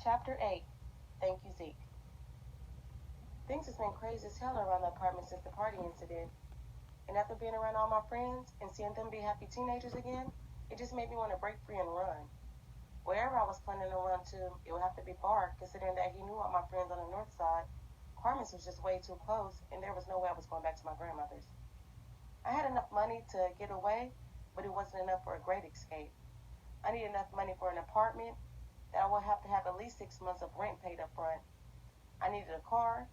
Chapter 8. Thank you, Zeke. Things has been crazy as hell around the apartment since the party incident. And after being around all my friends and seeing them be happy teenagers again, it just made me want to break free and run. Wherever I was planning to run to, it would have to be far, considering that he knew all my friends on the north side. Carmen's was just way too close, and there was no way I was going back to my grandmother's. I had enough money to get away, but it wasn't enough for a great escape. I needed enough money for an apartment that I would have to have at least 6 months of rent paid up front. I needed a car,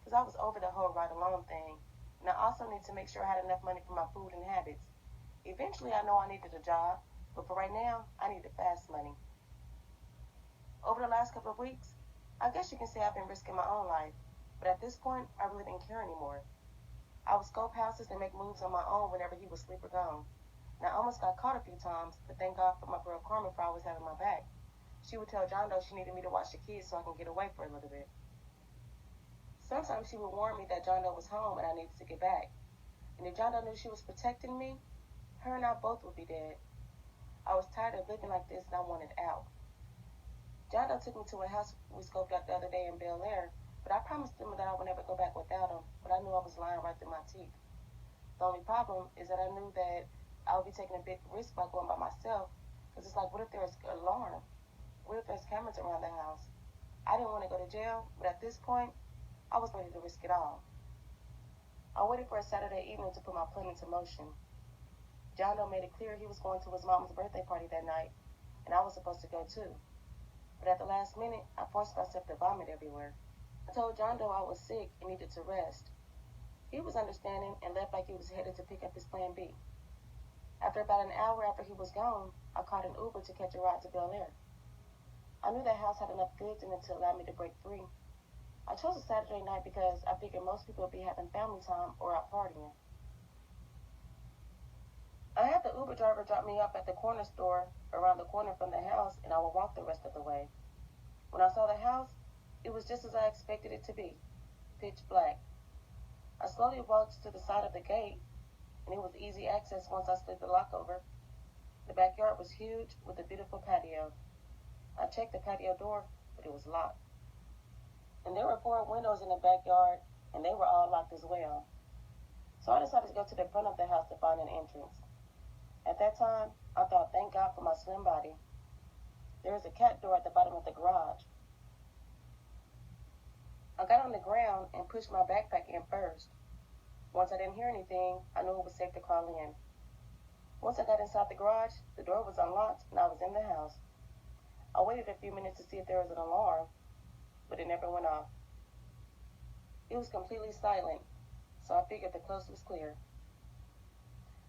because I was over the whole ride alone thing, and I also needed to make sure I had enough money for my food and habits. Eventually, I know I needed a job, but for right now, I needed fast money. Over the last couple of weeks, I guess you can say I've been risking my own life, but at this point, I really didn't care anymore. I would scope houses and make moves on my own whenever he was asleep or gone. And I almost got caught a few times, but thank God for my girl Carmen for always having my back. She would tell John Doe she needed me to watch the kids so I can get away for a little bit. Sometimes she would warn me that John Doe was home and I needed to get back. And if John Doe knew she was protecting me, her and I both would be dead. I was tired of living like this and I wanted out. John Doe took me to a house we scoped out the other day in Bel Air, but I promised him that I would never go back without him, but I knew I was lying right through my teeth. The only problem is that I knew that I would be taking a big risk by going by myself, because it's like, what if there's an alarm? What if there's cameras around the house? I didn't want to go to jail, but at this point, I was ready to risk it all. I waited for a Saturday evening to put my plan into motion. John Doe made it clear he was going to his mom's birthday party that night, and I was supposed to go too. But at the last minute, I forced myself to vomit everywhere. I told John Doe I was sick and needed to rest. He was understanding and left like he was headed to pick up his plan B. After about an hour after he was gone, I caught an Uber to catch a ride to Bel Air. I knew that house had enough goods in it to allow me to break free. I chose a Saturday night because I figured most people would be having family time or out partying. I had the Uber driver drop me off at the corner store around the corner from the house, and I would walk the rest of the way. When I saw the house, it was just as I expected it to be, pitch black. I slowly walked to the side of the gate, and it was easy access once I slid the lock over. The backyard was huge with a beautiful patio. I checked the patio door, but it was locked. And there were 4 windows in the backyard, and they were all locked as well. So I decided to go to the front of the house to find an entrance. At that time, I thought, thank God for my slim body. There is a cat door at the bottom of the garage. I got on the ground and pushed my backpack in first. Once I didn't hear anything, I knew it was safe to crawl in. Once I got inside the garage, the door was unlocked and I was in the house. I waited a few minutes to see if there was an alarm, but it never went off. It was completely silent, so I figured the coast was clear.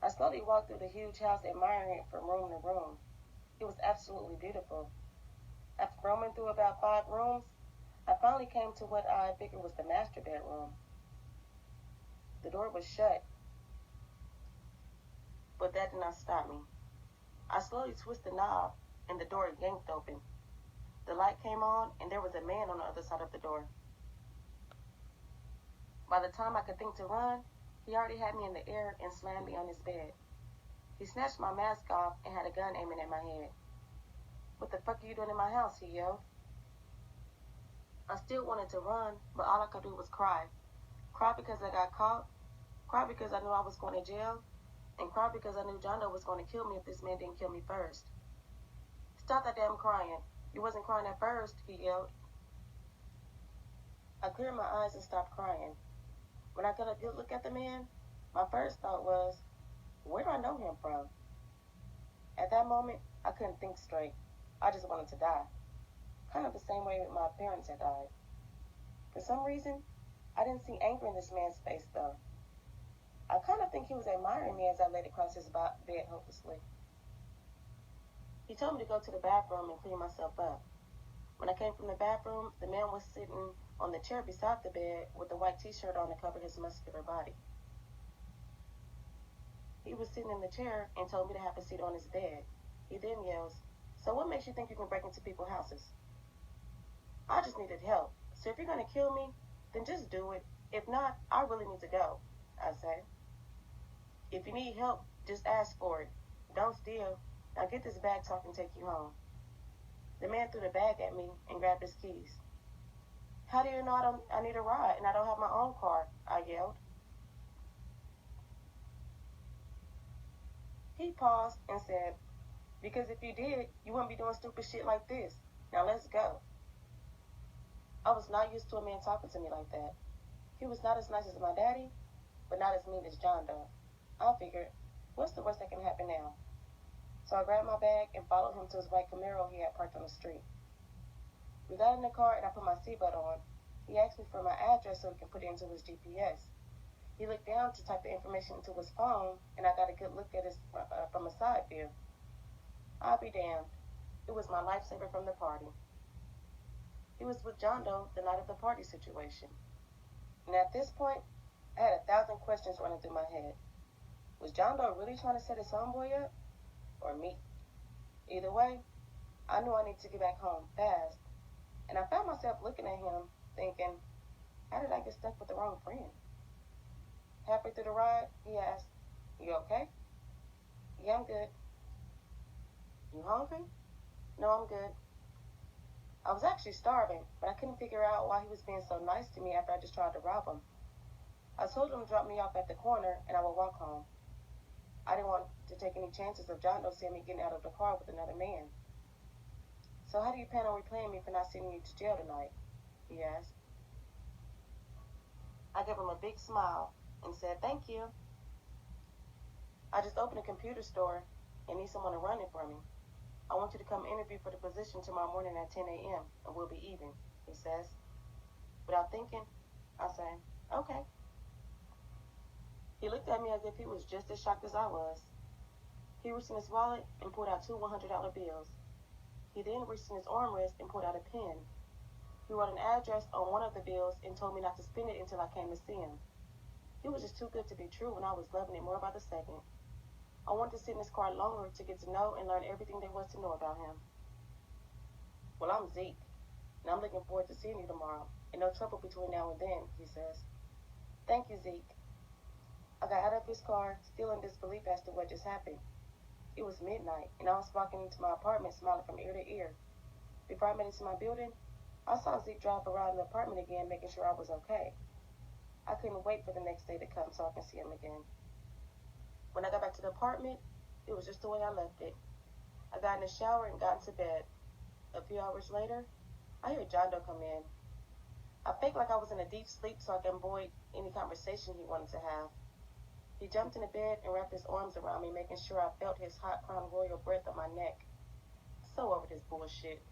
I slowly walked through the huge house, admiring it from room to room. It was absolutely beautiful. After roaming through about 5 rooms, I finally came to what I figured was the master bedroom. The door was shut, but that did not stop me. I slowly twisted the knob, and the door yanked open. The light came on, and there was a man on the other side of the door. By the time I could think to run, he already had me in the air and slammed me on his bed. He snatched my mask off and had a gun aiming at my head. "What the fuck are you doing in my house?" he yelled. I still wanted to run, but all I could do was cry. Cry because I got caught, cry because I knew I was going to jail, and cry because I knew John Doe was going to kill me if this man didn't kill me first. "Stop that damn crying. You wasn't crying at first," he yelled. I cleared my eyes and stopped crying. When I got a good look at the man, my first thought was, where do I know him from? At that moment, I couldn't think straight. I just wanted to die. Kind of the same way my parents had died. For some reason, I didn't see anger in this man's face, though. I kind of think he was admiring me as I laid across his bed hopelessly. He told me to go to the bathroom and clean myself up. When I came from the bathroom, the man was sitting on the chair beside the bed with a white t-shirt on to cover his muscular body. He was sitting in the chair and told me to have a seat on his bed. He then yells, "So what makes you think you can break into people's houses?" I just needed help, so if you're going to kill me, then just do it. If not, I really need to go, I said. "If you need help, just ask for it. Don't steal. Now get this bag so I can take you home." The man threw the bag at me and grabbed his keys. How do you know I need a ride and I don't have my own car? I yelled. He paused and said, because if you did, you wouldn't be doing stupid shit like this. Now let's go. I was not used to a man talking to me like that. He was not as nice as my daddy, but not as mean as John Doe. I figured, what's the worst that can happen now? So I grabbed my bag and followed him to his white Camaro he had parked on the street. We got in the car and I put my seatbelt on. He asked me for my address so he can put it into his GPS. He looked down to type the information into his phone, and I got a good look at his from a side view. I'll be damned. It was my lifesaver from the party. He was with John Doe the night of the party situation. And at this point, I had 1,000 questions running through my head. Was John Doe really trying to set his homeboy up? Or me? Either way, I knew I needed to get back home fast. And I found myself looking at him, thinking, how did I get stuck with the wrong friend? Halfway through the ride, he asked, you okay? Yeah, I'm good. You hungry? No, I'm good. I was actually starving, but I couldn't figure out why he was being so nice to me after I just tried to rob him. I told him to drop me off at the corner and I would walk home. I didn't want to take any chances of John Doe seeing me getting out of the car with another man. So how do you plan on repaying me for not sending you to jail tonight? He asked. I gave him a big smile and said, thank you. I just opened a computer store and need someone to run it for me. I want you to come interview for the position tomorrow morning at 10 a.m. and we'll be even, he says. Without thinking, I say, okay. He looked at me as if he was just as shocked as I was. He reached in his wallet and pulled out two $100 bills. He then reached in his armrest and pulled out a pen. He wrote an address on one of the bills and told me not to spend it until I came to see him. It was just too good to be true, and I was loving it more by the second. I wanted to sit in his car longer to get to know and learn everything there was to know about him. Well, I'm Zeke, and I'm looking forward to seeing you tomorrow, and no trouble between now and then, he says. Thank you, Zeke. I got out of his car, still in disbelief as to what just happened. It was midnight, and I was walking into my apartment smiling from ear to ear. Before I made it to my building, I saw Zeke drive around the apartment again, making sure I was okay. I couldn't wait for the next day to come so I can see him again. When I got back to the apartment, it was just the way I left it. I got in the shower and got into bed. A few hours later, I heard John Doe come in. I faked like I was in a deep sleep so I could avoid any conversation he wanted to have. He jumped in the bed and wrapped his arms around me, making sure I felt his hot Crown Royal breath on my neck. So over this bullshit.